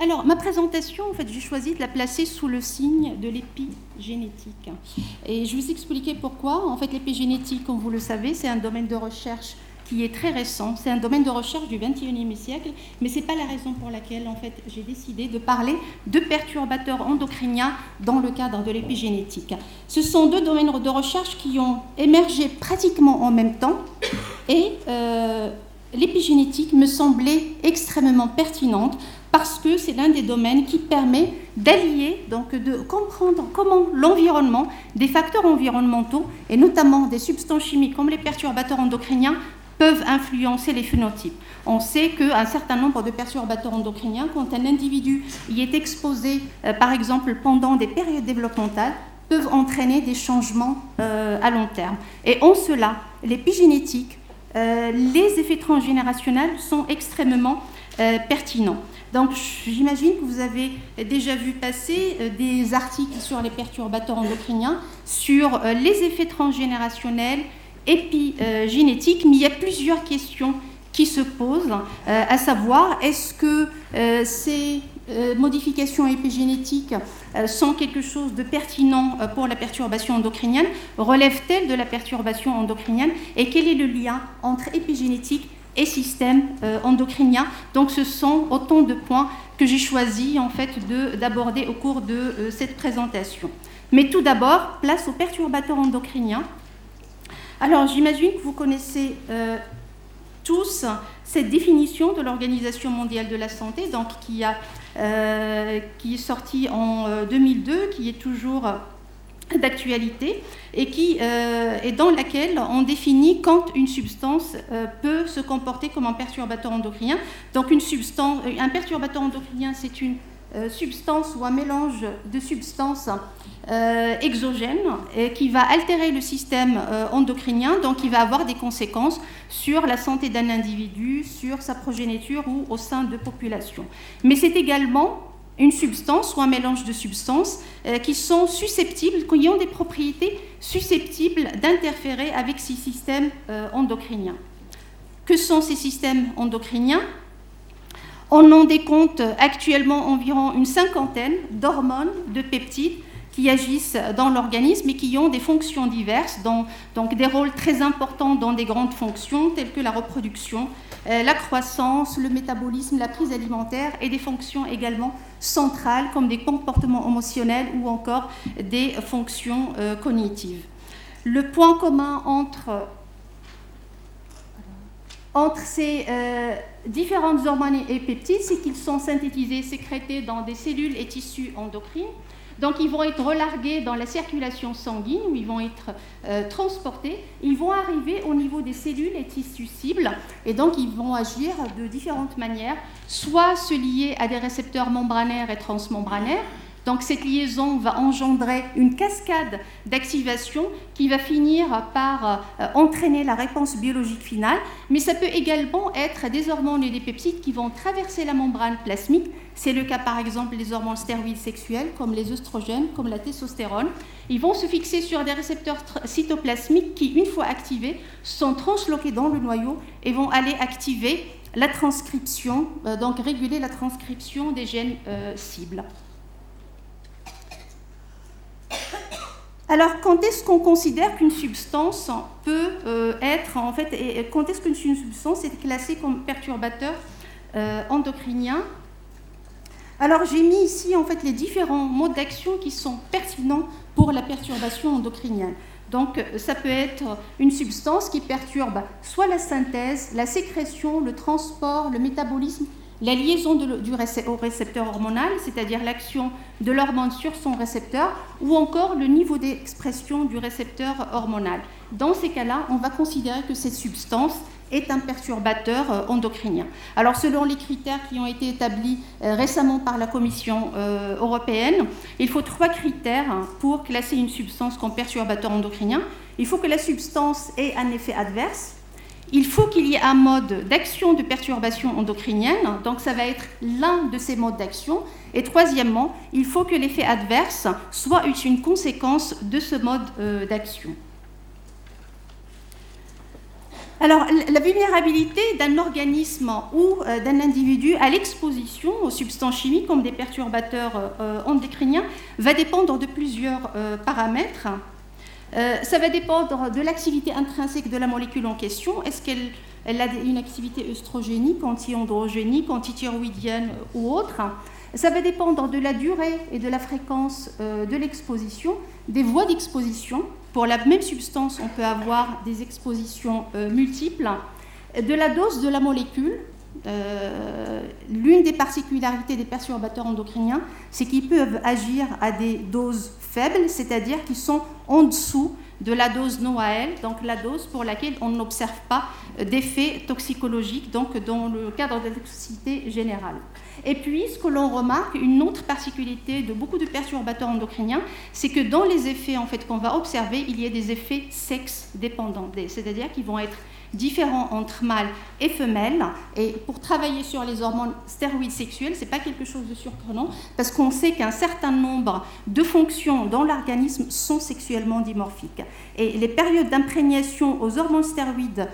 Alors, ma présentation, en fait, j'ai choisi de la placer sous le signe de l'épigénétique. Et je vais vous expliquer pourquoi. En fait, l'épigénétique, comme vous le savez, c'est un domaine de recherche qui est très récent. C'est un domaine de recherche du XXIe siècle, mais ce n'est pas la raison pour laquelle, en fait, j'ai décidé de parler de perturbateurs endocriniens dans le cadre de l'épigénétique. Ce sont deux domaines de recherche qui ont émergé pratiquement en même temps et l'épigénétique me semblait extrêmement pertinente parce que c'est l'un des domaines qui permet d'allier, donc de comprendre comment l'environnement, des facteurs environnementaux, et notamment des substances chimiques comme les perturbateurs endocriniens, peuvent influencer les phénotypes. On sait qu'un certain nombre de perturbateurs endocriniens, quand un individu y est exposé, par exemple pendant des périodes développementales, peuvent entraîner des changements à long terme. Et en cela, l'épigénétique, les effets transgénérationnels sont extrêmement pertinents. Donc, j'imagine que vous avez déjà vu passer des articles sur les perturbateurs endocriniens, sur les effets transgénérationnels, épigénétiques, mais il y a plusieurs questions qui se posent, à savoir, est-ce que ces modifications épigénétiques sont quelque chose de pertinent pour la perturbation endocrinienne, relèvent-elles de la perturbation endocrinienne, et quel est le lien entre épigénétique et système endocrinien. Donc ce sont autant de points que j'ai choisi en fait d'aborder au cours de cette présentation. Mais tout d'abord, place aux perturbateurs endocriniens. Alors j'imagine que vous connaissez tous cette définition de l'Organisation mondiale de la santé, donc qui est sortie en 2002, qui est toujours d'actualité et dans laquelle on définit quand une substance peut se comporter comme un perturbateur endocrinien. Donc un perturbateur endocrinien, c'est une substance ou un mélange de substances exogènes qui va altérer le système endocrinien, donc qui va avoir des conséquences sur la santé d'un individu, sur sa progéniture ou au sein de populations. Mais c'est également une substance ou un mélange de substances qui sont susceptibles, qui ont des propriétés susceptibles d'interférer avec ces systèmes endocriniens. Que sont ces systèmes endocriniens ? On en décompte actuellement environ une cinquantaine d'hormones, de peptides qui agissent dans l'organisme et qui ont des fonctions diverses, donc des rôles très importants dans des grandes fonctions telles que la reproduction, la croissance, le métabolisme, la prise alimentaire et des fonctions également centrales comme des comportements émotionnels ou encore des fonctions cognitives. Le point commun entre ces différentes hormones et peptides, c'est qu'ils sont synthétisés, sécrétés dans des cellules et tissus endocrines. Donc, ils vont être relargués dans la circulation sanguine, où ils vont être transportés. Ils vont arriver au niveau des cellules et tissus cibles, et donc ils vont agir de différentes manières, soit se lier à des récepteurs membranaires et transmembranaires. Donc, cette liaison va engendrer une cascade d'activation qui va finir par entraîner la réponse biologique finale. Mais ça peut également être des hormones et des peptides qui vont traverser la membrane plasmique. C'est le cas, par exemple, des hormones stéroïdes sexuelles, comme les œstrogènes, comme la testostérone. Ils vont se fixer sur des récepteurs cytoplasmiques qui, une fois activés, sont transloqués dans le noyau et vont aller activer la transcription, donc réguler la transcription des gènes cibles. Alors, quand est-ce qu'on considère qu'une substance peut être, en fait, et quand est-ce qu'une substance est classée comme perturbateur endocrinien ? Alors, j'ai mis ici, en fait, les différents modes d'action qui sont pertinents pour la perturbation endocrinienne. Donc, ça peut être une substance qui perturbe soit la synthèse, la sécrétion, le transport, le métabolisme, la liaison au récepteur hormonal, c'est-à-dire l'action de l'hormone sur son récepteur, ou encore le niveau d'expression du récepteur hormonal. Dans ces cas-là, on va considérer que cette substance est un perturbateur endocrinien. Alors, selon les critères qui ont été établis récemment par la Commission européenne, il faut 3 critères pour classer une substance comme perturbateur endocrinien. Il faut que la substance ait un effet adverse. Il faut qu'il y ait un mode d'action de perturbation endocrinienne, donc ça va être l'un de ces modes d'action. Et troisièmement, il faut que l'effet adverse soit une conséquence de ce mode d'action. Alors, la vulnérabilité d'un organisme ou d'un individu à l'exposition aux substances chimiques comme des perturbateurs endocriniens va dépendre de plusieurs paramètres. Ça va dépendre de l'activité intrinsèque de la molécule en question. Est-ce qu'elle a une activité œstrogénique, anti-androgénique, antithyroïdienne ou autre? Ça va dépendre de la durée et de la fréquence de l'exposition, des voies d'exposition. Pour la même substance, on peut avoir des expositions multiples, de la dose de la molécule. L'une des particularités des perturbateurs endocriniens, c'est qu'ils peuvent agir à des doses faibles, c'est-à-dire qu'ils sont en dessous de la dose NOAEL, donc la dose pour laquelle on n'observe pas d'effet toxicologique, donc dans le cadre de la toxicité générale. Et puis, ce que l'on remarque, une autre particularité de beaucoup de perturbateurs endocriniens, c'est que dans les effets en fait, qu'on va observer, il y a des effets sexe-dépendants, c'est-à-dire qu'ils vont être différents entre mâles et femelles. Et pour travailler sur les hormones stéroïdes sexuelles, ce n'est pas quelque chose de surprenant, parce qu'on sait qu'un certain nombre de fonctions dans l'organisme sont sexuellement dimorphiques. Et les périodes d'imprégnation aux hormones stéroïdes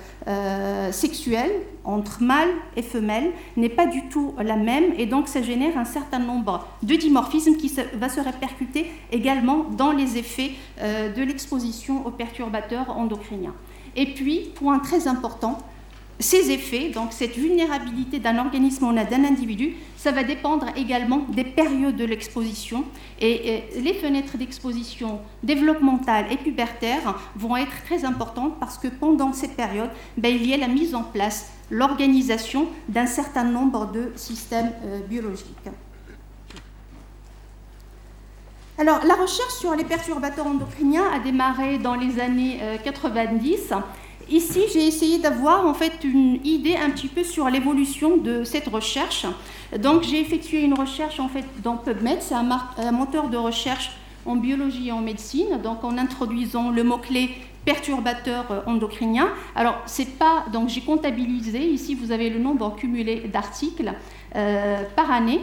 sexuelles, entre mâles et femelles, n'est pas du tout la même, et donc ça génère un certain nombre de dimorphismes qui va se répercuter également dans les effets de l'exposition aux perturbateurs endocriniens. Et puis, point très important, ces effets, donc cette vulnérabilité d'un organisme ou d'un individu, ça va dépendre également des périodes de l'exposition. Et les fenêtres d'exposition développementale et pubertaire vont être très importantes parce que pendant ces périodes, il y a la mise en place, l'organisation d'un certain nombre de systèmes biologiques. Alors, la recherche sur les perturbateurs endocriniens a démarré dans les années 90. Ici, j'ai essayé d'avoir en fait une idée un petit peu sur l'évolution de cette recherche. Donc, j'ai effectué une recherche en fait dans PubMed, c'est un moteur de recherche en biologie et en médecine, donc en introduisant le mot-clé perturbateur endocrinien. Alors, c'est pas, donc j'ai comptabilisé, ici vous avez le nombre cumulé d'articles par année.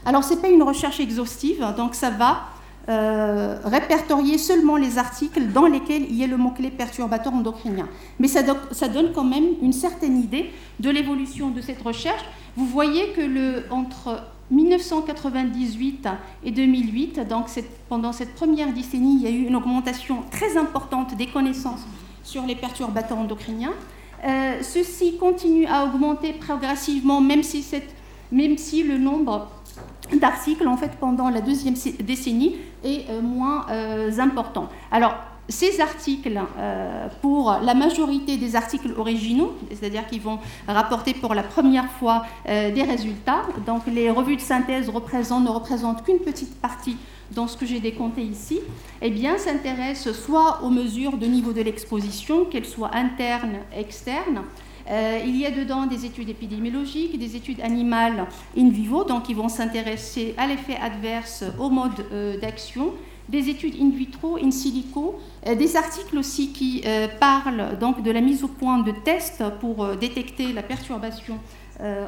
Alors, ce n'est pas une recherche exhaustive, donc ça va répertorier seulement les articles dans lesquels il y a le mot-clé perturbateur endocrinien. Mais ça donne quand même une certaine idée de l'évolution de cette recherche. Vous voyez que entre 1998 et 2008, donc pendant cette première décennie, il y a eu une augmentation très importante des connaissances sur les perturbateurs endocriniens. Ceci continue à augmenter progressivement, même si le nombre d'articles en fait pendant la deuxième décennie est moins important. Alors ces articles, pour la majorité des articles originaux, c'est-à-dire qu'ils vont rapporter pour la première fois des résultats, donc les revues de synthèse ne représentent qu'une petite partie dans ce que j'ai décompté ici, eh bien s'intéressent soit aux mesures de niveau de l'exposition, qu'elles soient internes, externes. Il y a dedans des études épidémiologiques, des études animales in vivo, donc ils vont s'intéresser à l'effet adverse, au mode d'action, des études in vitro, in silico, des articles aussi qui parlent donc de la mise au point de tests pour détecter la perturbation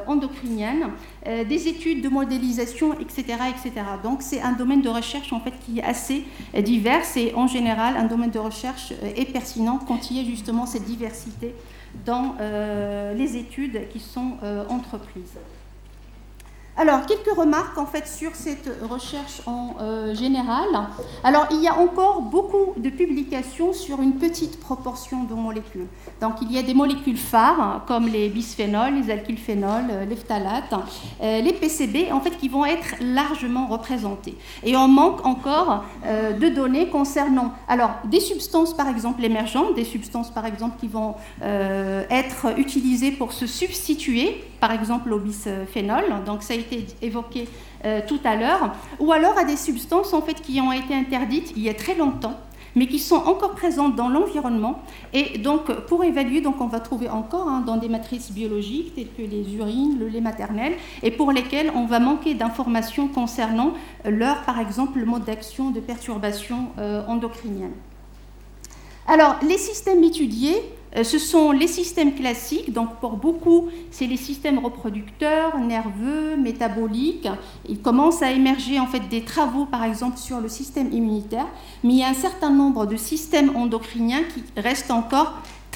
endocrinienne, des études de modélisation, etc., etc. Donc c'est un domaine de recherche en fait qui est assez divers et en général un domaine de recherche est pertinent quand il y a justement cette diversité dans les études qui sont entreprises. Alors, quelques remarques en fait sur cette recherche en général. Alors, il y a encore beaucoup de publications sur une petite proportion de molécules. Donc, il y a des molécules phares comme les bisphénols, les alkylphénols, les phtalates, les PCB, en fait, qui vont être largement représentés. Et on manque encore de données concernant, alors, des substances par exemple émergentes, des substances par exemple qui vont être utilisées pour se substituer, par exemple au bisphénol. Donc, ça a été évoqué tout à l'heure, ou alors à des substances en fait qui ont été interdites il y a très longtemps, mais qui sont encore présentes dans l'environnement. Et donc, pour évaluer, donc on va trouver encore dans des matrices biologiques telles que les urines, le lait maternel, et pour lesquelles on va manquer d'informations concernant leur, par exemple, le mode d'action de perturbation endocrinienne. Alors, les systèmes étudiés, ce sont les systèmes classiques, donc pour beaucoup, c'est les systèmes reproducteurs, nerveux, métaboliques. Il commence à émerger en fait des travaux, par exemple, sur le système immunitaire, mais il y a un certain nombre de systèmes endocriniens qui restent encore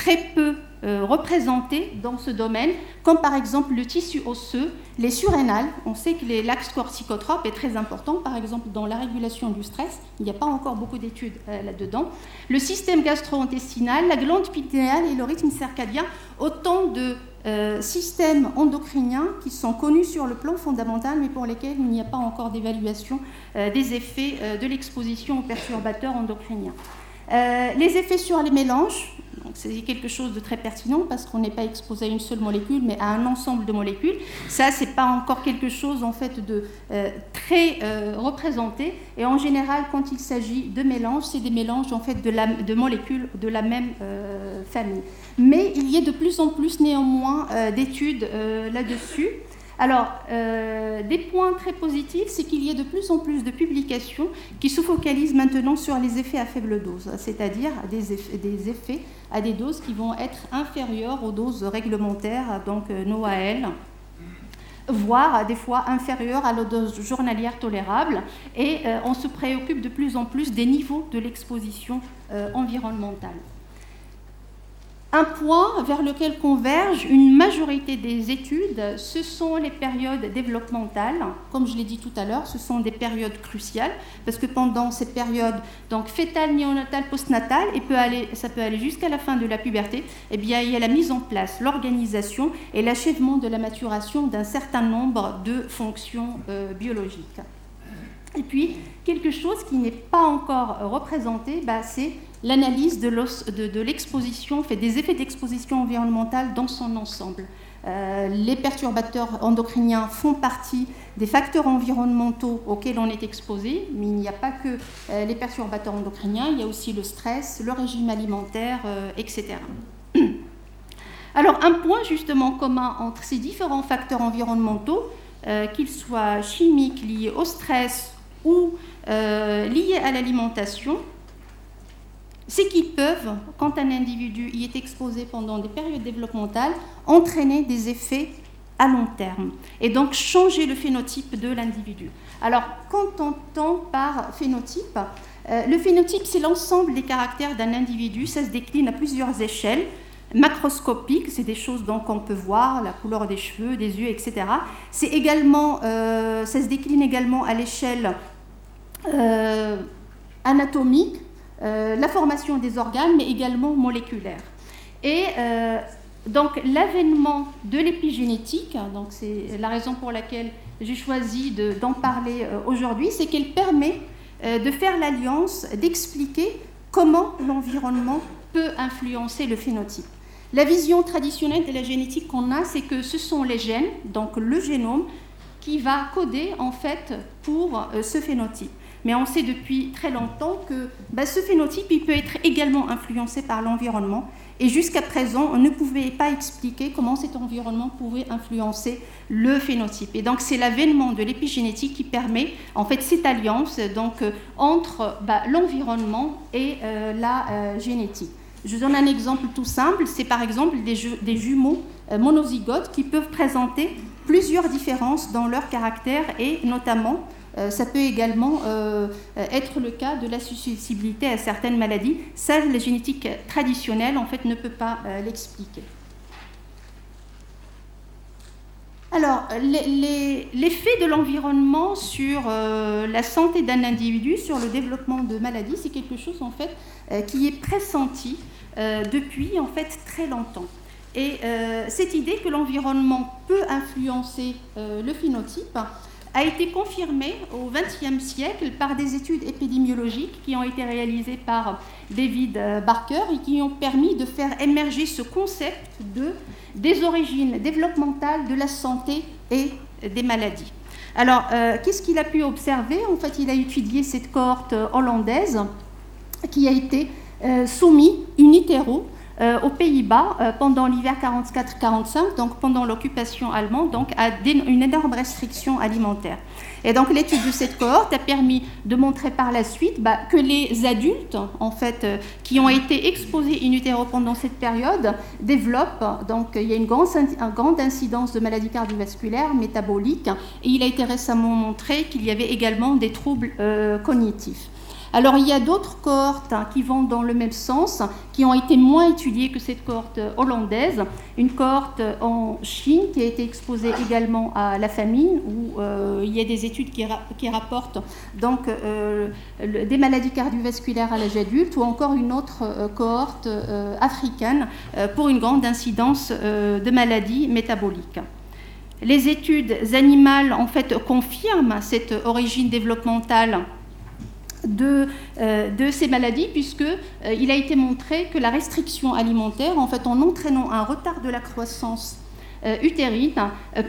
très peu représentés dans ce domaine, comme par exemple le tissu osseux, les surrénales. On sait que l'axe corticotrope est très important, par exemple dans la régulation du stress. Il n'y a pas encore beaucoup d'études là-dedans. Le système gastro-intestinal, la glande pinéale et le rythme circadien, autant de systèmes endocriniens qui sont connus sur le plan fondamental, mais pour lesquels il n'y a pas encore d'évaluation des effets de l'exposition aux perturbateurs endocriniens. Les effets sur les mélanges, c'est quelque chose de très pertinent parce qu'on n'est pas exposé à une seule molécule, mais à un ensemble de molécules. Ça, c'est pas encore quelque chose en fait de très représenté. Et en général, quand il s'agit de mélanges, c'est des mélanges en fait de molécules de la même famille. Mais il y a de plus en plus néanmoins d'études là-dessus. Alors, des points très positifs, c'est qu'il y a de plus en plus de publications qui se focalisent maintenant sur les effets à faible dose, c'est-à-dire des effets à des doses qui vont être inférieures aux doses réglementaires, donc NOAEL, voire des fois inférieures à la dose journalière tolérable. Et on se préoccupe de plus en plus des niveaux de l'exposition environnementale. Un point vers lequel converge une majorité des études, ce sont les périodes développementales. Comme je l'ai dit tout à l'heure, ce sont des périodes cruciales parce que pendant ces périodes, donc fétale, néonatale, postnatale, et ça peut aller jusqu'à la fin de la puberté, eh bien, il y a la mise en place, l'organisation et l'achèvement de la maturation d'un certain nombre de fonctions biologiques. Et puis, quelque chose qui n'est pas encore représenté, c'est l'analyse de l'exposition, des effets d'exposition environnementale dans son ensemble. Les perturbateurs endocriniens font partie des facteurs environnementaux auxquels on est exposé, mais il n'y a pas que les perturbateurs endocriniens, il y a aussi le stress, le régime alimentaire, etc. Alors, un point justement commun entre ces différents facteurs environnementaux, qu'ils soient chimiques, liés au stress ou liés à l'alimentation, c'est qu'ils peuvent, quand un individu y est exposé pendant des périodes développementales, entraîner des effets à long terme et donc changer le phénotype de l'individu. Alors, quand on entend par phénotype, le phénotype, c'est l'ensemble des caractères d'un individu. Ça se décline à plusieurs échelles. Macroscopiques, c'est des choses qu'on peut voir, la couleur des cheveux, des yeux, etc. C'est également, ça se décline également à l'échelle anatomique, la formation des organes, mais également moléculaire. Et donc l'avènement de l'épigénétique, donc c'est la raison pour laquelle j'ai choisi d'en parler aujourd'hui, c'est qu'elle permet de faire l'alliance, d'expliquer comment l'environnement peut influencer le phénotype. La vision traditionnelle de la génétique qu'on a, c'est que ce sont les gènes, donc le génome, qui va coder en fait pour ce phénotype. Mais on sait depuis très longtemps que ce phénotype il peut être également influencé par l'environnement. Et jusqu'à présent, on ne pouvait pas expliquer comment cet environnement pouvait influencer le phénotype. Et donc, c'est l'avènement de l'épigénétique qui permet en fait cette alliance entre l'environnement et la génétique. Je vous donne un exemple tout simple. C'est par exemple des jumeaux monozygotes qui peuvent présenter plusieurs différences dans leur caractère et notamment ça peut également être le cas de la susceptibilité à certaines maladies. Ça, la génétique traditionnelle, en fait, ne peut pas l'expliquer. Alors, l'effet de l'environnement sur la santé d'un individu, sur le développement de maladies, c'est quelque chose, en fait, qui est pressenti depuis, en fait, très longtemps. Et cette idée que l'environnement peut influencer le phénotype a été confirmée au XXe siècle par des études épidémiologiques qui ont été réalisées par David Barker et qui ont permis de faire émerger ce concept des origines développementales de la santé et des maladies. Alors, qu'est-ce qu'il a pu observer? En fait, il a étudié cette cohorte hollandaise qui a été soumise in utero aux Pays-Bas pendant l'hiver 44-45, donc pendant l'occupation allemande, donc à une énorme restriction alimentaire. Et donc l'étude de cette cohorte a permis de montrer par la suite que les adultes, en fait, qui ont été exposés in utero pendant cette période, développent, donc il y a une grande incidence de maladies cardiovasculaires, métaboliques, et il a été récemment montré qu'il y avait également des troubles cognitifs. Alors il y a d'autres cohortes qui vont dans le même sens, qui ont été moins étudiées que cette cohorte hollandaise, une cohorte en Chine qui a été exposée également à la famine, où il y a des études qui rapportent donc, des maladies cardiovasculaires à l'âge adulte, ou encore une autre cohorte africaine pour une grande incidence de maladies métaboliques. Les études animales en fait confirment cette origine développementale de ces maladies, puisqu'il a été montré que la restriction alimentaire, en fait, en entraînant un retard de la croissance utérine,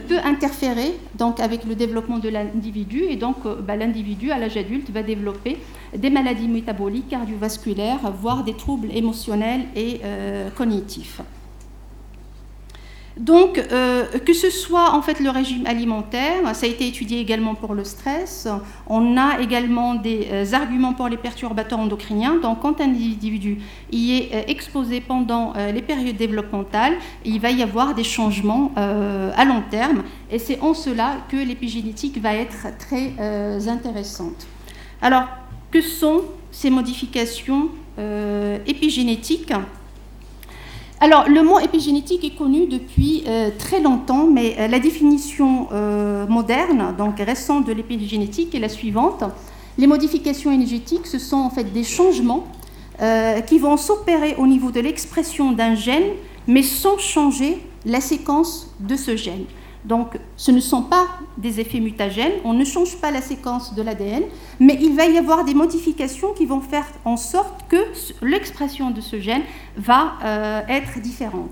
peut interférer donc, avec le développement de l'individu, et donc l'individu à l'âge adulte va développer des maladies métaboliques, cardiovasculaires, voire des troubles émotionnels et cognitifs. Donc, que ce soit en fait le régime alimentaire, ça a été étudié également pour le stress. On a également des arguments pour les perturbateurs endocriniens. Donc, quand un individu y est exposé pendant les périodes développementales, il va y avoir des changements à long terme. Et c'est en cela que l'épigénétique va être très intéressante. Alors, que sont ces modifications épigénétiques ? Alors, le mot épigénétique est connu depuis très longtemps, mais la définition moderne, donc récente de l'épigénétique, est la suivante. Les modifications énergétiques, ce sont en fait des changements qui vont s'opérer au niveau de l'expression d'un gène, mais sans changer la séquence de ce gène. Donc, ce ne sont pas des effets mutagènes, on ne change pas la séquence de l'ADN, mais il va y avoir des modifications qui vont faire en sorte que l'expression de ce gène va être différente.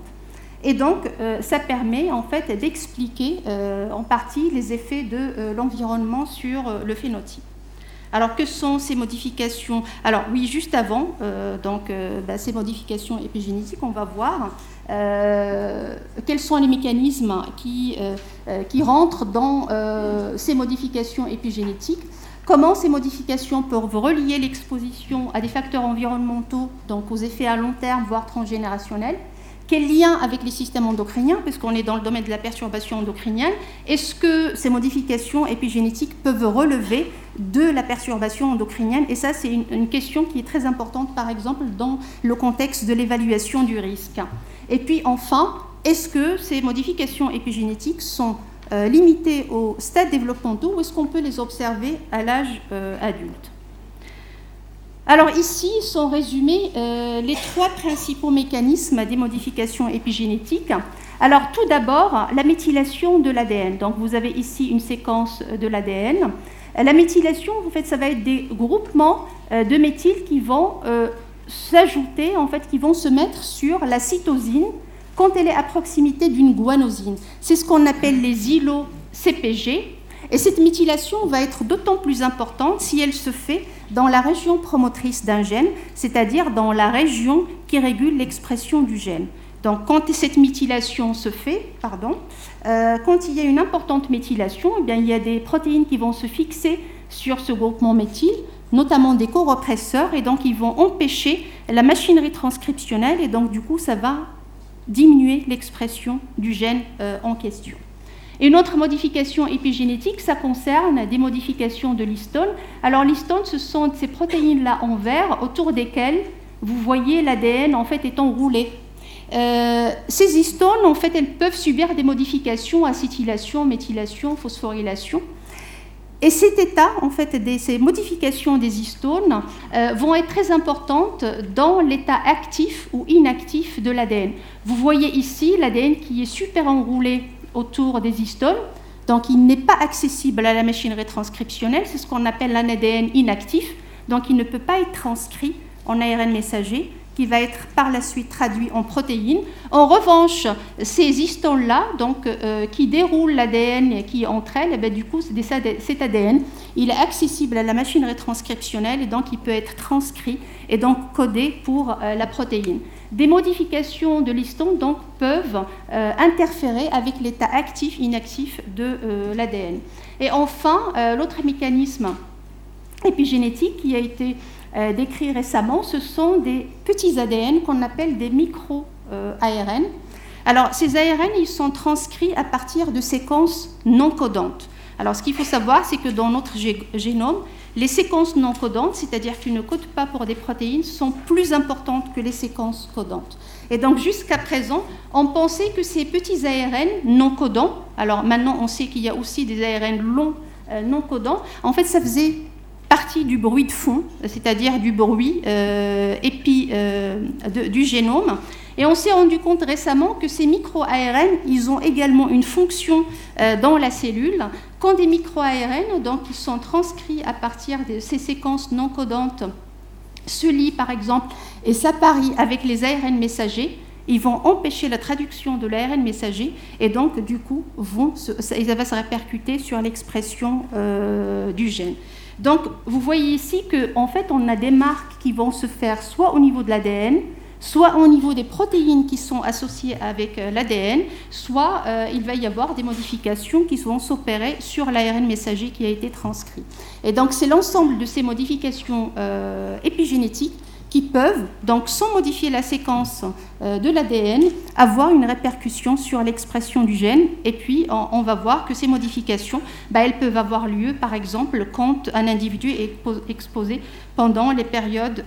Et donc, ça permet en fait d'expliquer en partie les effets de l'environnement sur le phénotype. Alors, que sont ces modifications ? Alors, oui, juste avant, ces modifications épigénétiques, on va voir quels sont les mécanismes qui rentrent dans ces modifications épigénétiques, comment ces modifications peuvent relier l'exposition à des facteurs environnementaux, donc aux effets à long terme, voire transgénérationnels. Quel lien avec les systèmes endocriniens, puisqu'on est dans le domaine de la perturbation endocrinienne? Est-ce que ces modifications épigénétiques peuvent relever de la perturbation endocrinienne? Et ça, c'est une question qui est très importante, par exemple, dans le contexte de l'évaluation du risque. Et puis, enfin, est-ce que ces modifications épigénétiques sont limitées au stade développemental ou est-ce qu'on peut les observer à l'âge adulte? Alors ici sont résumés les trois principaux mécanismes des modifications épigénétiques. Alors tout d'abord, la méthylation de l'ADN. Donc vous avez ici une séquence de l'ADN. La méthylation, en fait, ça va être des groupements de méthyle qui vont s'ajouter, en fait, qui vont se mettre sur la cytosine quand elle est à proximité d'une guanosine. C'est ce qu'on appelle les îlots CPG. Et cette méthylation va être d'autant plus importante si elle se fait dans la région promotrice d'un gène, c'est-à-dire dans la région qui régule l'expression du gène. Donc, quand cette méthylation se fait, quand il y a une importante méthylation, eh bien, il y a des protéines qui vont se fixer sur ce groupement méthyle, notamment des corepresseurs, et donc ils vont empêcher la machinerie transcriptionnelle, et donc du coup, ça va diminuer l'expression du gène en question. Et une autre modification épigénétique, ça concerne des modifications de l'histone. Alors l'histone, ce sont ces protéines-là en vert autour desquelles vous voyez l'ADN en fait est enroulé. Ces histones, en fait, elles peuvent subir des modifications, acétylation, méthylation, phosphorylation. Et cet état, en fait, ces modifications des histones vont être très importantes dans l'état actif ou inactif de l'ADN. Vous voyez ici l'ADN qui est super enroulé autour des histones, donc il n'est pas accessible à la machinerie transcriptionnelle, c'est ce qu'on appelle un ADN inactif, donc il ne peut pas être transcrit en ARN messager, qui va être par la suite traduit en protéines. En revanche, ces histones-là, donc, qui déroulent l'ADN qui est entre elles, et bien, du coup, cet ADN, il est accessible à la machinerie transcriptionnelle et donc il peut être transcrit et donc codé pour la protéine. Des modifications de l'histone donc peuvent interférer avec l'état actif-inactif de l'ADN. Et enfin, l'autre mécanisme épigénétique qui a été décrit récemment, ce sont des petits ADN qu'on appelle des micro-ARN. Alors, ces ARN, ils sont transcrits à partir de séquences non codantes. Alors, ce qu'il faut savoir, c'est que dans notre génome, les séquences non codantes, c'est-à-dire qui ne codent pas pour des protéines, sont plus importantes que les séquences codantes. Et donc jusqu'à présent, on pensait que ces petits ARN non codants, alors maintenant on sait qu'il y a aussi des ARN longs non codants, en fait ça faisait partie du bruit de fond, c'est-à-dire du bruit du génome. Et on s'est rendu compte récemment que ces micro-ARN, ils ont également une fonction dans la cellule. Quand des micro-ARN, donc, ils sont transcrits à partir de ces séquences non codantes, se lient par exemple et s'apparient avec les ARN messagers, ils vont empêcher la traduction de l'ARN messager et donc du coup ça va se répercuter sur l'expression du gène. Donc vous voyez ici qu'en fait on a des marques qui vont se faire soit au niveau de l'ADN, soit au niveau des protéines qui sont associées avec l'ADN, soit il va y avoir des modifications qui vont s'opérer sur l'ARN messager qui a été transcrit. Et donc c'est l'ensemble de ces modifications épigénétiques qui peuvent, donc sans modifier la séquence de l'ADN, avoir une répercussion sur l'expression du gène. Et puis on va voir que ces modifications, elles peuvent avoir lieu par exemple quand un individu est exposé pendant les périodes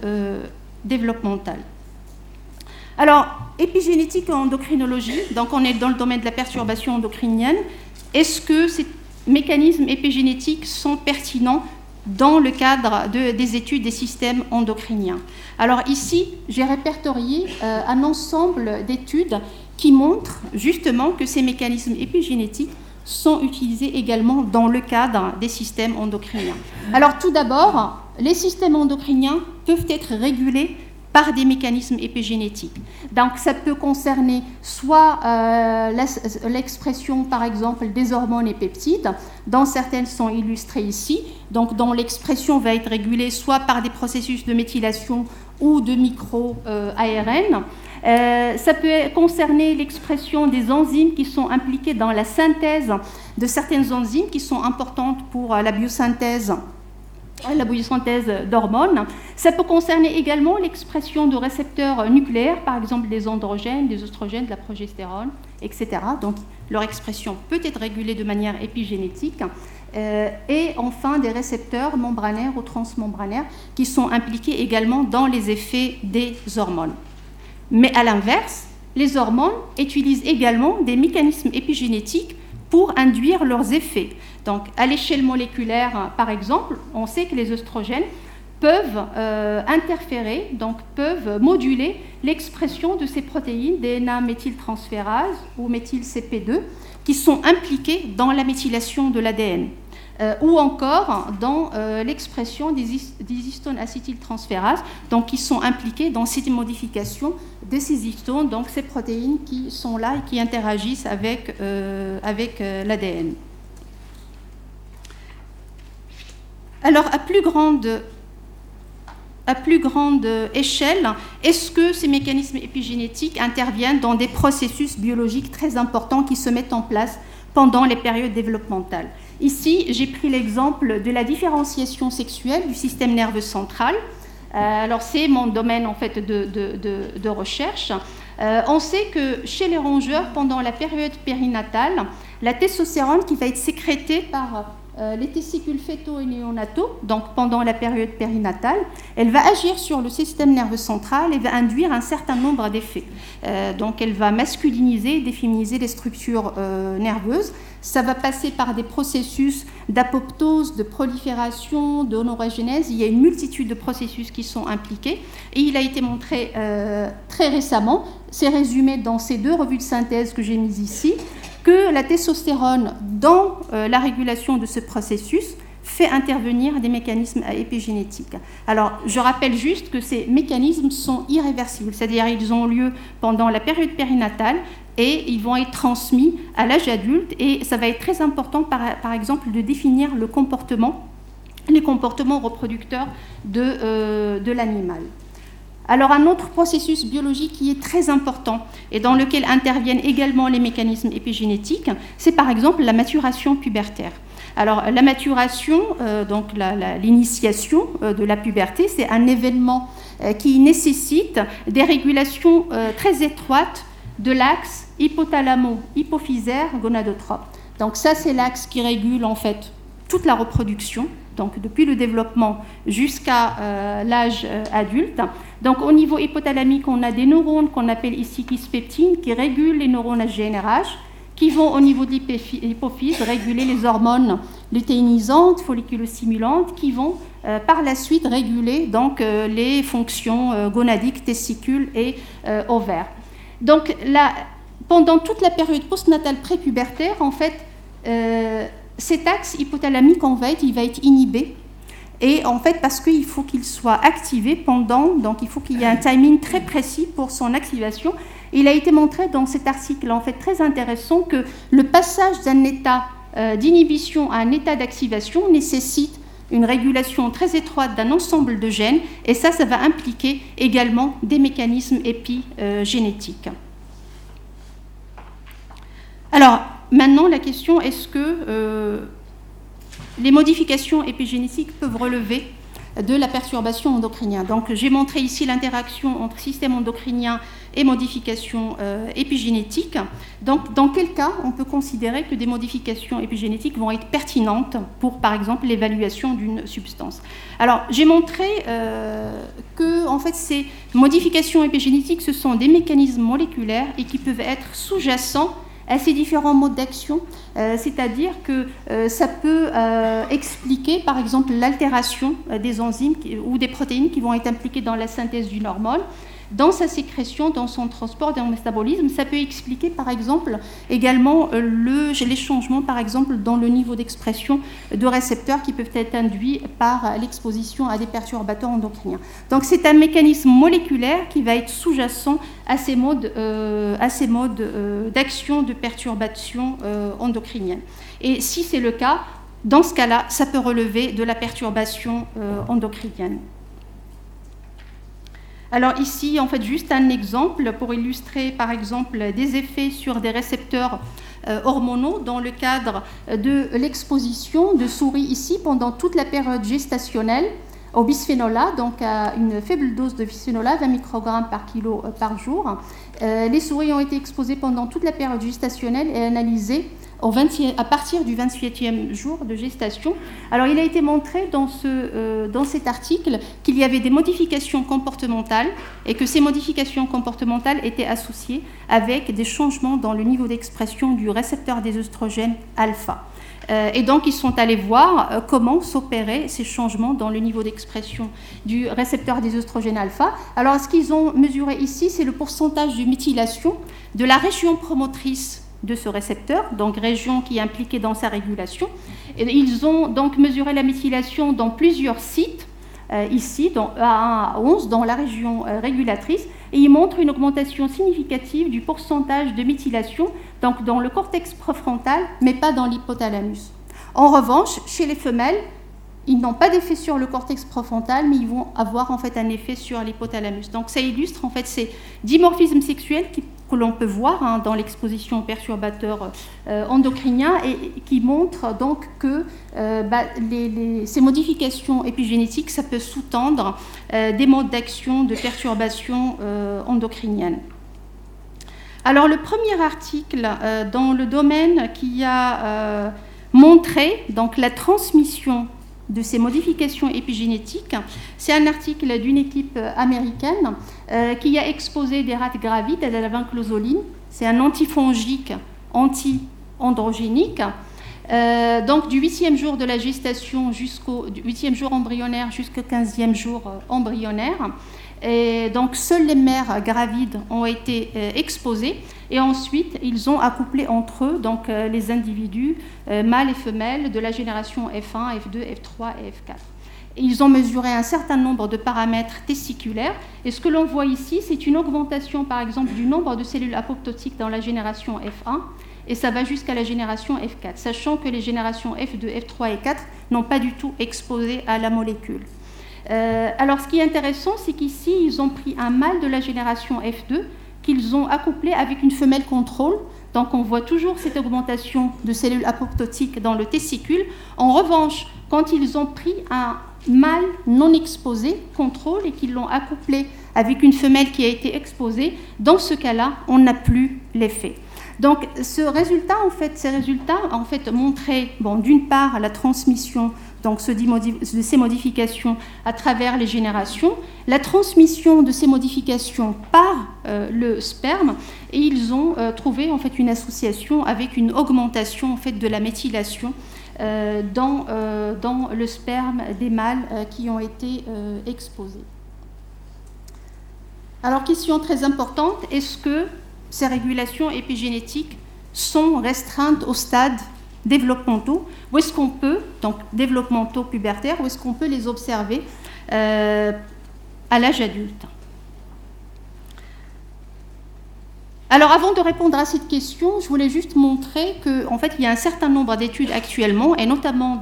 développementales. Alors, épigénétique en endocrinologie, donc on est dans le domaine de la perturbation endocrinienne. Est-ce que ces mécanismes épigénétiques sont pertinents dans le cadre des études des systèmes endocriniens? Alors ici, j'ai répertorié un ensemble d'études qui montrent justement que ces mécanismes épigénétiques sont utilisés également dans le cadre des systèmes endocriniens. Alors tout d'abord, les systèmes endocriniens peuvent être régulés par des mécanismes épigénétiques. Donc ça peut concerner soit l'expression par exemple des hormones et peptides, dont certaines sont illustrées ici, donc dont l'expression va être régulée soit par des processus de méthylation ou de micro-ARN. Ça peut concerner l'expression des enzymes qui sont impliquées dans la synthèse de certaines enzymes qui sont importantes pour la biosynthèse d'hormones. Ça peut concerner également l'expression de récepteurs nucléaires, par exemple des androgènes, des oestrogènes, de la progestérone, etc. Donc leur expression peut être régulée de manière épigénétique. Et enfin des récepteurs membranaires ou transmembranaires qui sont impliqués également dans les effets des hormones. Mais à l'inverse, les hormones utilisent également des mécanismes épigénétiques pour induire leurs effets. Donc, à l'échelle moléculaire, par exemple, on sait que les œstrogènes peuvent interférer, donc peuvent moduler l'expression de ces protéines DNA-méthyltransférase ou méthylCP2 qui sont impliquées dans la méthylation de l'ADN ou encore dans l'expression des histones acétyltransférases, donc qui sont impliquées dans cette modification de ces histones, donc ces protéines qui sont là et qui interagissent avec l'ADN. Alors, à plus grande échelle, est-ce que ces mécanismes épigénétiques interviennent dans des processus biologiques très importants qui se mettent en place pendant les périodes développementales? Ici, j'ai pris l'exemple de la différenciation sexuelle du système nerveux central. Alors, c'est mon domaine en fait de recherche. On sait que chez les rongeurs, pendant la période périnatale, la testostérone qui va être sécrétée par les testicules fœtaux et néonataux, donc pendant la période périnatale, elle va agir sur le système nerveux central et va induire un certain nombre d'effets. Donc elle va masculiniser et déféminiser les structures nerveuses. Ça va passer par des processus d'apoptose, de prolifération, d'honorogénèse. Il y a une multitude de processus qui sont impliqués. Et il a été montré très récemment, c'est résumé dans ces deux revues de synthèse que j'ai mises ici, que la testostérone, dans la régulation de ce processus, fait intervenir des mécanismes épigénétiques. Alors, je rappelle juste que ces mécanismes sont irréversibles, c'est-à-dire ils ont lieu pendant la période périnatale et ils vont être transmis à l'âge adulte et ça va être très important, par exemple, de définir les comportements reproducteurs de l'animal. Alors un autre processus biologique qui est très important et dans lequel interviennent également les mécanismes épigénétiques, c'est par exemple la maturation pubertaire. Alors la maturation, donc l'initiation de la puberté, c'est un événement qui nécessite des régulations très étroites de l'axe hypothalamo-hypophysaire gonadotrope. Donc ça c'est l'axe qui régule en fait toute la reproduction. donc depuis le développement jusqu'à l'âge adulte. Donc au niveau hypothalamique, on a des neurones qu'on appelle ici kispeptines qui régulent les neurones GnRH, qui vont au niveau de l'hypophyse réguler les hormones lutéinisantes, folliculostimulantes, qui vont par la suite réguler donc, les fonctions gonadiques, testicules et ovaires. Donc pendant toute la période postnatale prépubertaire, en fait, cet axe hypothalamique il va être inhibé. Et en fait, parce qu'il faut qu'il soit activé donc il faut qu'il y ait un timing très précis pour son activation. Il a été montré dans cet article, en fait, très intéressant, que le passage d'un état d'inhibition à un état d'activation nécessite une régulation très étroite d'un ensemble de gènes, et ça va impliquer également des mécanismes épigénétiques. Alors, maintenant, la question, est-ce que les modifications épigénétiques peuvent relever de la perturbation endocrinienne? Donc, j'ai montré ici l'interaction entre système endocrinien et modifications épigénétiques. Donc, dans quel cas on peut considérer que des modifications épigénétiques vont être pertinentes pour, par exemple, l'évaluation d'une substance? Alors, j'ai montré que, en fait, ces modifications épigénétiques, ce sont des mécanismes moléculaires et qui peuvent être sous-jacents à ces différents modes d'action, c'est-à-dire que ça peut expliquer, par exemple, l'altération des enzymes ou des protéines qui vont être impliquées dans la synthèse d'une hormone, dans sa sécrétion, dans son transport, dans le métabolisme. Ça peut expliquer, par exemple, également les changements, par exemple, dans le niveau d'expression de récepteurs qui peuvent être induits par l'exposition à des perturbateurs endocriniens. Donc, c'est un mécanisme moléculaire qui va être sous-jacent à ces modes d'action de perturbation endocrinienne. Et si c'est le cas, dans ce cas-là, ça peut relever de la perturbation endocrinienne. Alors ici, en fait, juste un exemple pour illustrer, par exemple, des effets sur des récepteurs hormonaux dans le cadre de l'exposition de souris ici pendant toute la période gestationnelle au bisphénol A, donc à une faible dose de bisphénol A, 20 microgrammes par kilo par jour. Les souris ont été exposées pendant toute la période gestationnelle et analysées à partir du 28e jour de gestation. Alors, il a été montré dans cet article qu'il y avait des modifications comportementales et que ces modifications comportementales étaient associées avec des changements dans le niveau d'expression du récepteur des œstrogènes alpha. Et donc, ils sont allés voir comment s'opéraient ces changements dans le niveau d'expression du récepteur des œstrogènes alpha. Alors, ce qu'ils ont mesuré ici, c'est le pourcentage de méthylation de la région promotrice de ce récepteur, donc région qui est impliquée dans sa régulation. Et ils ont donc mesuré la méthylation dans plusieurs sites, ici, dans A1 à 11, dans la région régulatrice, et ils montrent une augmentation significative du pourcentage de méthylation, donc dans le cortex préfrontal, mais pas dans l'hypothalamus. En revanche, chez les femelles, ils n'ont pas d'effet sur le cortex préfrontal, mais ils vont avoir en fait un effet sur l'hypothalamus. Donc ça illustre en fait ces dimorphismes sexuels que l'on peut voir dans l'exposition aux perturbateurs endocriniens et qui montrent donc que ces modifications épigénétiques, ça peut sous-tendre des modes d'action de perturbation endocrinienne. Alors le premier article dans le domaine qui a montré donc la transmission de ces modifications épigénétiques, c'est un article d'une équipe américaine qui a exposé des rats gravides à la vanclozoline. C'est un antifongique anti-androgénique. Donc du 8e jour de la gestation du 8e jour embryonnaire jusqu'au 15e jour embryonnaire. Et donc seules les mères gravides ont été exposées et ensuite ils ont accouplé entre eux donc les individus mâles et femelles de la génération F1, F2, F3 et F4. Et ils ont mesuré un certain nombre de paramètres testiculaires et ce que l'on voit ici, c'est une augmentation par exemple du nombre de cellules apoptotiques dans la génération F1 et ça va jusqu'à la génération F4, sachant que les générations F2, F3 et F4 n'ont pas du tout exposé à la molécule. Alors ce qui est intéressant, c'est qu'ici, ils ont pris un mâle de la génération F2 qu'ils ont accouplé avec une femelle contrôle. Donc on voit toujours cette augmentation de cellules apoptotiques dans le testicule. En revanche, quand ils ont pris un mâle non exposé, contrôle, et qu'ils l'ont accouplé avec une femelle qui a été exposée, dans ce cas-là, on n'a plus l'effet. Donc ces résultats montraient, d'une part, la transmission de ces modifications à travers les générations, la transmission de ces modifications par le sperme, et ils ont trouvé en fait une association avec une augmentation en fait de la méthylation dans le sperme des mâles qui ont été exposés. Alors, question très importante, est-ce que ces régulations épigénétiques sont restreintes au stade développementaux, ou est-ce qu'on peut, donc développementaux pubertaires, ou est-ce qu'on peut les observer à l'âge adulte? Alors, avant de répondre à cette question, je voulais juste montrer qu'en fait, il y a un certain nombre d'études actuellement, et notamment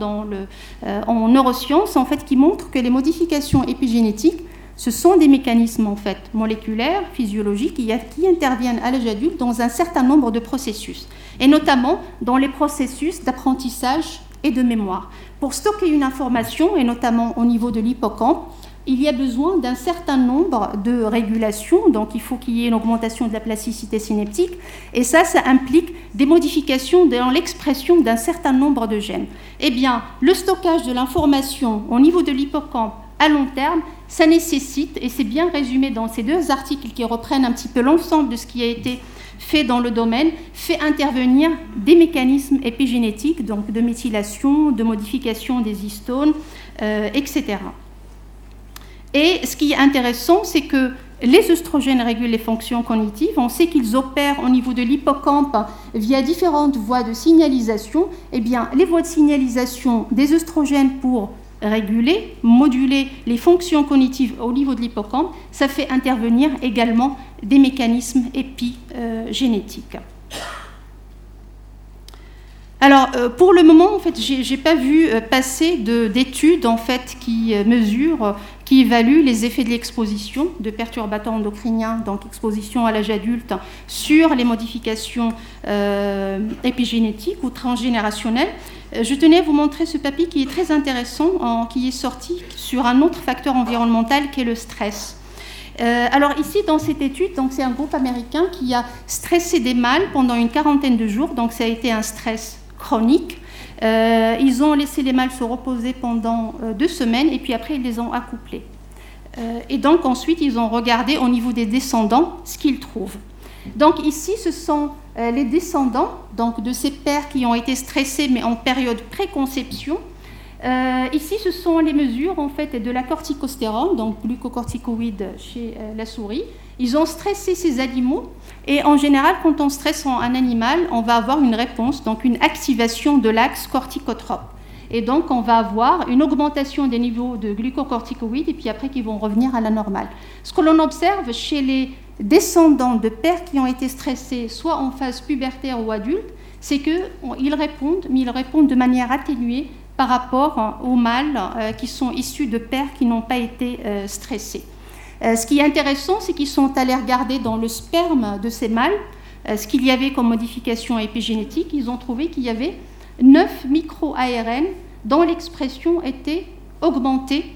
en neurosciences, en fait, qui montrent que les modifications épigénétiques, ce sont des mécanismes en fait moléculaires, physiologiques, qui interviennent à l'âge adulte dans un certain nombre de processus, et notamment dans les processus d'apprentissage et de mémoire. Pour stocker une information, et notamment au niveau de l'hippocampe, il y a besoin d'un certain nombre de régulations, donc il faut qu'il y ait une augmentation de la plasticité synaptique, et ça implique des modifications dans l'expression d'un certain nombre de gènes. Eh bien, le stockage de l'information au niveau de l'hippocampe à long terme, ça nécessite, et c'est bien résumé dans ces deux articles qui reprennent un petit peu l'ensemble de ce qui a été fait dans le domaine, fait intervenir des mécanismes épigénétiques, donc de méthylation, de modification des histones, etc. Et ce qui est intéressant, c'est que les œstrogènes régulent les fonctions cognitives. On sait qu'ils opèrent au niveau de l'hippocampe via différentes voies de signalisation. Eh bien, les voies de signalisation des œstrogènes pour réguler, moduler les fonctions cognitives au niveau de l'hippocampe, ça fait intervenir également des mécanismes épigénétiques. Alors, pour le moment, en fait, j'ai pas vu passer d'études en fait qui mesurent, qui évaluent les effets de l'exposition de perturbateurs endocriniens, donc exposition à l'âge adulte, sur les modifications épigénétiques ou transgénérationnelles. Je tenais à vous montrer ce papier qui est très intéressant, qui est sorti sur un autre facteur environnemental qui est le stress. Alors ici, dans cette étude, donc c'est un groupe américain qui a stressé des mâles pendant une quarantaine de jours, donc ça a été un stress chronique. Ils ont laissé les mâles se reposer pendant 2 semaines et puis après ils les ont accouplés. Et donc ensuite ils ont regardé au niveau des descendants ce qu'ils trouvent. Donc ici ce sont les descendants donc, de ces pères qui ont été stressés mais en période préconception. Ici ce sont les mesures en fait de la corticostérone, donc glucocorticoïde chez la souris. Ils ont stressé ces animaux et en général, quand on stresse un animal, on va avoir une réponse, donc une activation de l'axe corticotrope. Et donc, on va avoir une augmentation des niveaux de glucocorticoïdes et puis après, qui vont revenir à la normale. Ce que l'on observe chez les descendants de pères qui ont été stressés, soit en phase pubertaire ou adulte, c'est qu'ils répondent, mais ils répondent de manière atténuée par rapport aux mâles qui sont issus de pères qui n'ont pas été stressés. Ce qui est intéressant, c'est qu'ils sont allés regarder dans le sperme de ces mâles ce qu'il y avait comme modification épigénétique. Ils ont trouvé qu'il y avait 9 micro-ARN dont l'expression était augmentée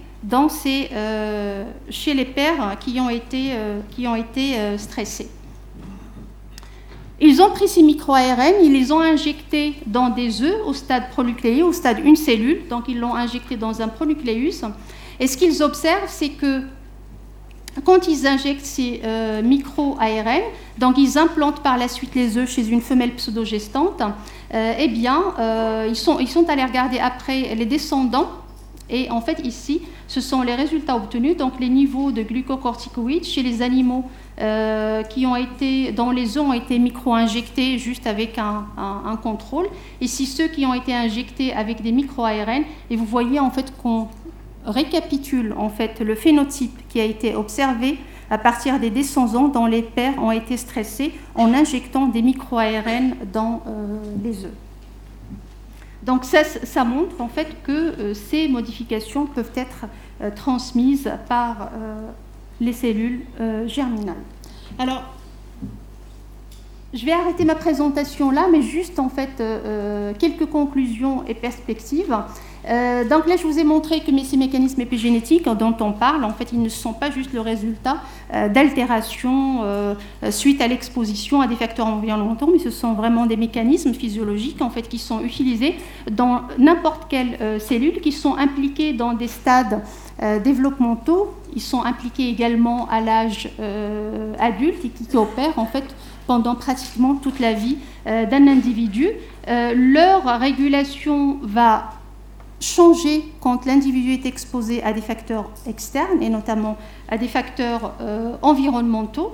chez les pères qui ont été stressés. Ils ont pris ces micro-ARN, ils les ont injectés dans des œufs au stade pronucléé, au stade une cellule, donc ils l'ont injecté dans un pronucléus. Et ce qu'ils observent, c'est que quand ils injectent ces micro-ARN, donc ils implantent par la suite les œufs chez une femelle pseudogestante, eh bien, ils sont allés regarder après les descendants, et en fait ici, ce sont les résultats obtenus, donc les niveaux de glucocorticoïdes chez les animaux dont les œufs ont été micro-injectés juste avec un contrôle. Ici, ceux qui ont été injectés avec des micro-ARN, et vous voyez en fait qu'on récapitule en fait le phénotype qui a été observé à partir des descendants dont les pères ont été stressés en injectant des micro-ARN dans les œufs. Donc ça montre en fait que ces modifications peuvent être transmises par les cellules germinales. Alors, je vais arrêter ma présentation là, mais juste en fait quelques conclusions et perspectives. Donc là, je vous ai montré que ces mécanismes épigénétiques dont on parle, en fait, ils ne sont pas juste le résultat d'altérations suite à l'exposition à des facteurs environnementaux, mais ce sont vraiment des mécanismes physiologiques en fait, qui sont utilisés dans n'importe quelle cellule, qui sont impliqués dans des stades développementaux. Ils sont impliqués également à l'âge adulte et qui opèrent en fait pendant pratiquement toute la vie d'un individu. Leur régulation va changer quand l'individu est exposé à des facteurs externes et notamment à des facteurs environnementaux.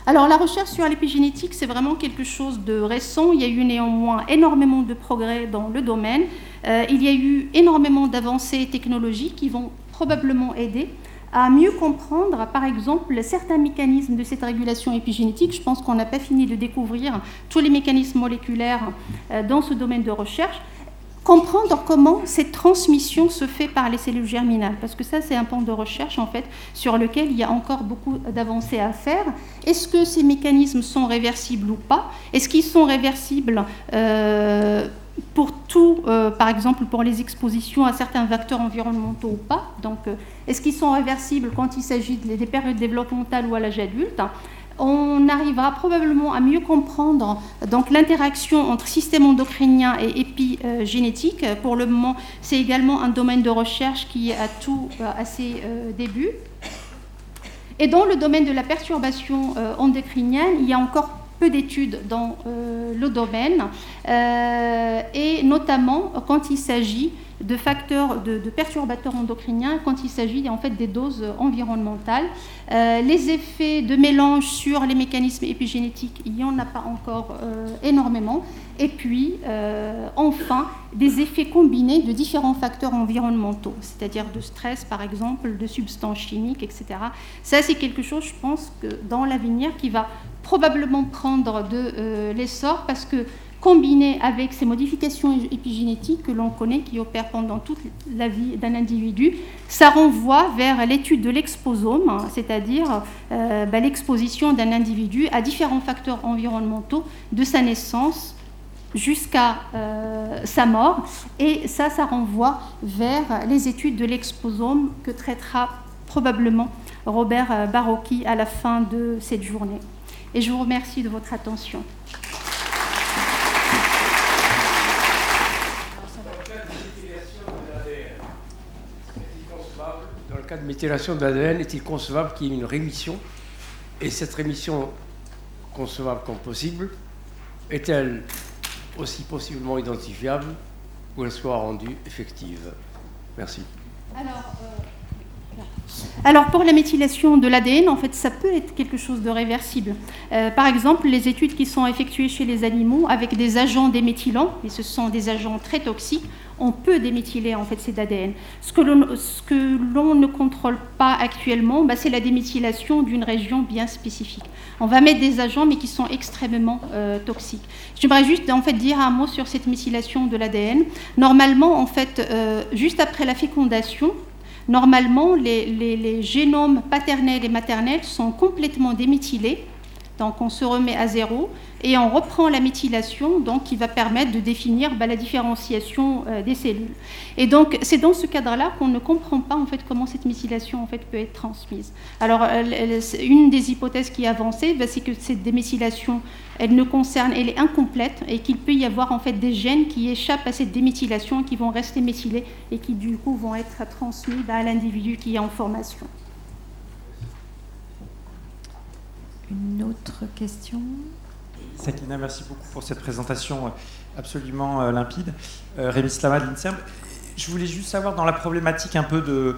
Alors la recherche sur l'épigénétique, c'est vraiment quelque chose de récent. Il y a eu néanmoins énormément de progrès dans le domaine. Il y a eu énormément d'avancées technologiques qui vont probablement aider à mieux comprendre, par exemple, certains mécanismes de cette régulation épigénétique. Je pense qu'on n'a pas fini de découvrir tous les mécanismes moléculaires dans ce domaine de recherche. Comprendre comment cette transmission se fait par les cellules germinales, parce que ça, c'est un pan de recherche, en fait, sur lequel il y a encore beaucoup d'avancées à faire. Est-ce que ces mécanismes sont réversibles ou pas? Est-ce qu'ils sont réversibles pour tout, par exemple, pour les expositions à certains facteurs environnementaux ou pas? Donc, est-ce qu'ils sont réversibles quand il s'agit des périodes développementales ou à l'âge adulte? On arrivera probablement à mieux comprendre donc, l'interaction entre système endocrinien et épigénétique. Pour le moment, c'est également un domaine de recherche qui est à ses débuts. Et dans le domaine de la perturbation endocrinienne, il y a encore peu d'études dans le domaine, et notamment quand il s'agit de facteurs, de perturbateurs endocriniens, quand il s'agit en fait des doses environnementales. Les effets de mélange sur les mécanismes épigénétiques, il n'y en a pas encore énormément. Et puis, enfin, des effets combinés de différents facteurs environnementaux, c'est-à-dire de stress, par exemple, de substances chimiques, etc. Ça, c'est quelque chose, je pense, que dans l'avenir, qui va probablement prendre de l'essor, parce que combiné avec ces modifications épigénétiques que l'on connaît, qui opèrent pendant toute la vie d'un individu, ça renvoie vers l'étude de l'exposome, c'est-à-dire l'exposition d'un individu à différents facteurs environnementaux de sa naissance jusqu'à sa mort. Et ça renvoie vers les études de l'exposome que traitera probablement Robert Barocchi à la fin de cette journée. Et je vous remercie de votre attention. Dans le cas de méthylation de l'ADN, est-il concevable qu'il y ait une rémission? Et cette rémission, concevable comme possible, est-elle aussi possiblement identifiable ou elle soit rendue effective? Merci. Alors, pour la méthylation de l'ADN, en fait, ça peut être quelque chose de réversible. Par exemple, les études qui sont effectuées chez les animaux avec des agents déméthylants, et ce sont des agents très toxiques, on peut déméthyler en fait cet ADN. Ce que l'on ne contrôle pas actuellement, c'est la déméthylation d'une région bien spécifique. On va mettre des agents, mais qui sont extrêmement toxiques. J'aimerais juste en fait dire un mot sur cette méthylation de l'ADN. Normalement, en fait, juste après la fécondation, normalement, les génomes paternels et maternels sont complètement déméthylés. Donc, on se remet à zéro et on reprend la méthylation, donc, qui va permettre de définir la différenciation des cellules. Et donc, c'est dans ce cadre-là qu'on ne comprend pas en fait, comment cette méthylation en fait, peut être transmise. Alors, une des hypothèses qui est avancée, c'est que cette déméthylation, elle est incomplète et qu'il peut y avoir en fait, des gènes qui échappent à cette déméthylation et qui vont rester méthylés et qui, du coup, vont être transmis à l'individu qui est en formation. Une autre question? Sakina, merci beaucoup pour cette présentation absolument limpide. Rémi Slama de l'INSERM. Je voulais juste savoir, dans la problématique un peu de,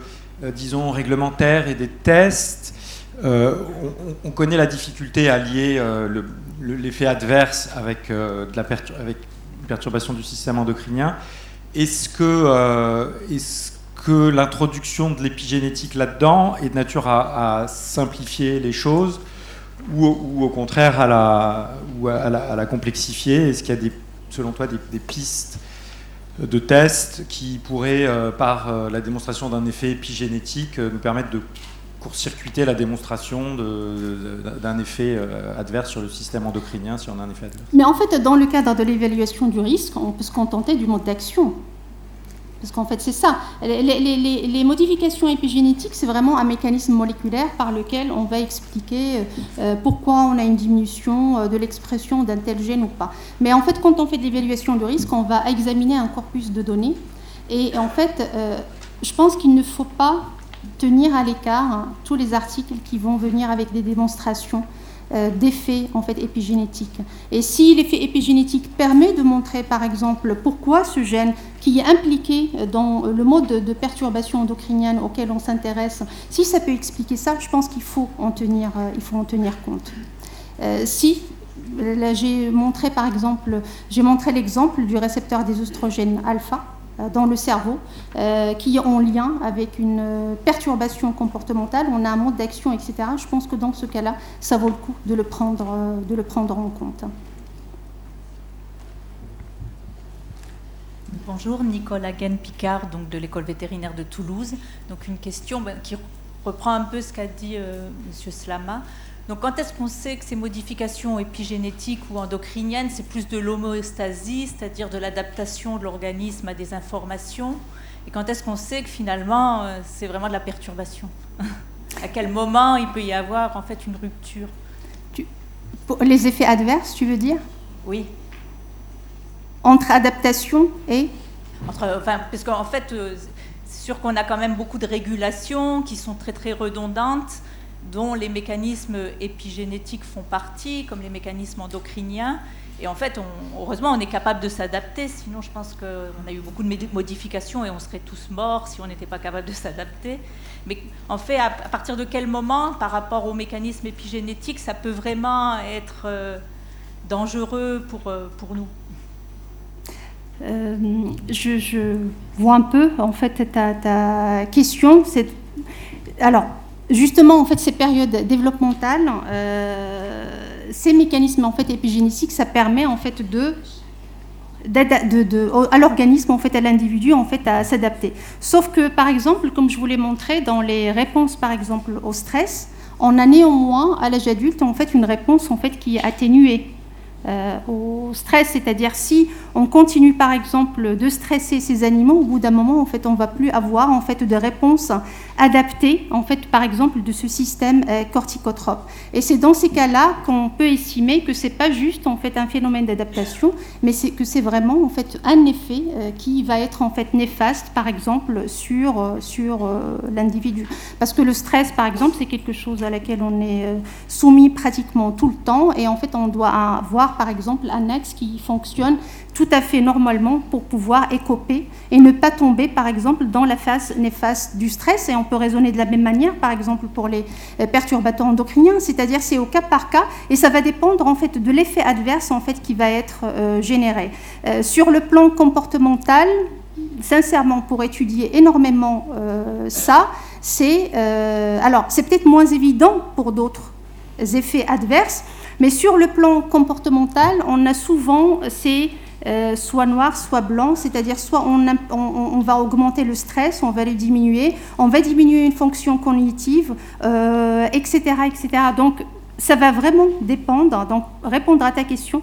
disons, réglementaire et des tests, on connaît la difficulté à lier l'effet adverse avec une perturbation du système endocrinien. Est-ce que l'introduction de l'épigénétique là-dedans est de nature à simplifier les choses ou au contraire à la complexifier? Est-ce qu'il y a, selon toi, des pistes de tests qui pourraient, par la démonstration d'un effet épigénétique, nous permettre de court-circuiter la démonstration d'un effet adverse sur le système endocrinien, si on a un effet adverse? Mais en fait, dans le cadre de l'évaluation du risque, on peut se contenter du mode d'action. Parce qu'en fait, c'est ça. Les modifications épigénétiques, c'est vraiment un mécanisme moléculaire par lequel on va expliquer pourquoi on a une diminution de l'expression d'un tel gène ou pas. Mais en fait, quand on fait de l'évaluation de risque, on va examiner un corpus de données. Et en fait, je pense qu'il ne faut pas tenir à l'écart tous les articles qui vont venir avec des démonstrations d'effets en fait épigénétiques. Et si l'effet épigénétique permet de montrer par exemple pourquoi ce gène qui est impliqué dans le mode de perturbation endocrinienne auquel on s'intéresse, si ça peut expliquer ça, je pense qu'il faut en tenir compte. Là, j'ai montré l'exemple du récepteur des oestrogènes alpha dans le cerveau, qui est en lien avec une perturbation comportementale, on a un mode d'action, etc. Je pense que dans ce cas-là, ça vaut le coup de le prendre en compte. Bonjour, Nicole Hagen-Picard, donc de l'école vétérinaire de Toulouse. Donc une question qui reprend un peu ce qu'a dit M. Slama. Donc quand est-ce qu'on sait que ces modifications épigénétiques ou endocriniennes, c'est plus de l'homéostasie, c'est-à-dire de l'adaptation de l'organisme à des informations, et quand est-ce qu'on sait que finalement c'est vraiment de la perturbation? À quel moment il peut y avoir en fait une rupture? Les effets adverses, tu veux dire? Oui. Entre adaptation et parce qu'en fait, c'est sûr qu'on a quand même beaucoup de régulations qui sont très très redondantes, dont les mécanismes épigénétiques font partie, comme les mécanismes endocriniens. Et en fait, heureusement, on est capable de s'adapter. Sinon, je pense qu'on a eu beaucoup de modifications et on serait tous morts si on n'était pas capable de s'adapter. Mais en fait, à partir de quel moment, par rapport aux mécanismes épigénétiques, ça peut vraiment être dangereux pour nous? Je vois un peu, en fait, ta question. Alors, justement, en fait, ces périodes développementales, ces mécanismes en fait épigénétiques, ça permet en fait à l'organisme, en fait, à l'individu, en fait, à s'adapter. Sauf que, par exemple, comme je vous l'ai montré, dans les réponses, par exemple, au stress, on a néanmoins, à l'âge adulte, en fait, une réponse en fait qui est atténuée au stress, c'est-à-dire si on continue par exemple de stresser ces animaux, au bout d'un moment en fait on va plus avoir en fait de réponse adaptée en fait par exemple de ce système corticotrope. Et c'est dans ces cas-là qu'on peut estimer que c'est pas juste en fait un phénomène d'adaptation, mais c'est vraiment en fait un effet qui va être en fait néfaste par exemple sur l'individu. Parce que le stress par exemple c'est quelque chose à laquelle on est soumis pratiquement tout le temps, et en fait on doit avoir par exemple un axe qui fonctionne tout à fait normalement pour pouvoir écoper et ne pas tomber par exemple dans la phase néfaste du stress. Et on peut raisonner de la même manière par exemple pour les perturbateurs endocriniens, c'est-à-dire c'est au cas par cas et ça va dépendre en fait de l'effet adverse en fait qui va être généré. Sur le plan comportemental, sincèrement, pour étudier énormément ça, alors c'est peut-être moins évident pour d'autres effets adverses, mais sur le plan comportemental, on a souvent soit noir, soit blanc, c'est-à-dire soit on va augmenter le stress, on va le diminuer, on va diminuer une fonction cognitive, etc., etc. Donc, ça va vraiment dépendre. Donc, répondre à ta question,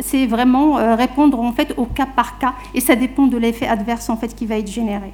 c'est vraiment répondre en fait au cas par cas, et ça dépend de l'effet adverse en fait qui va être généré.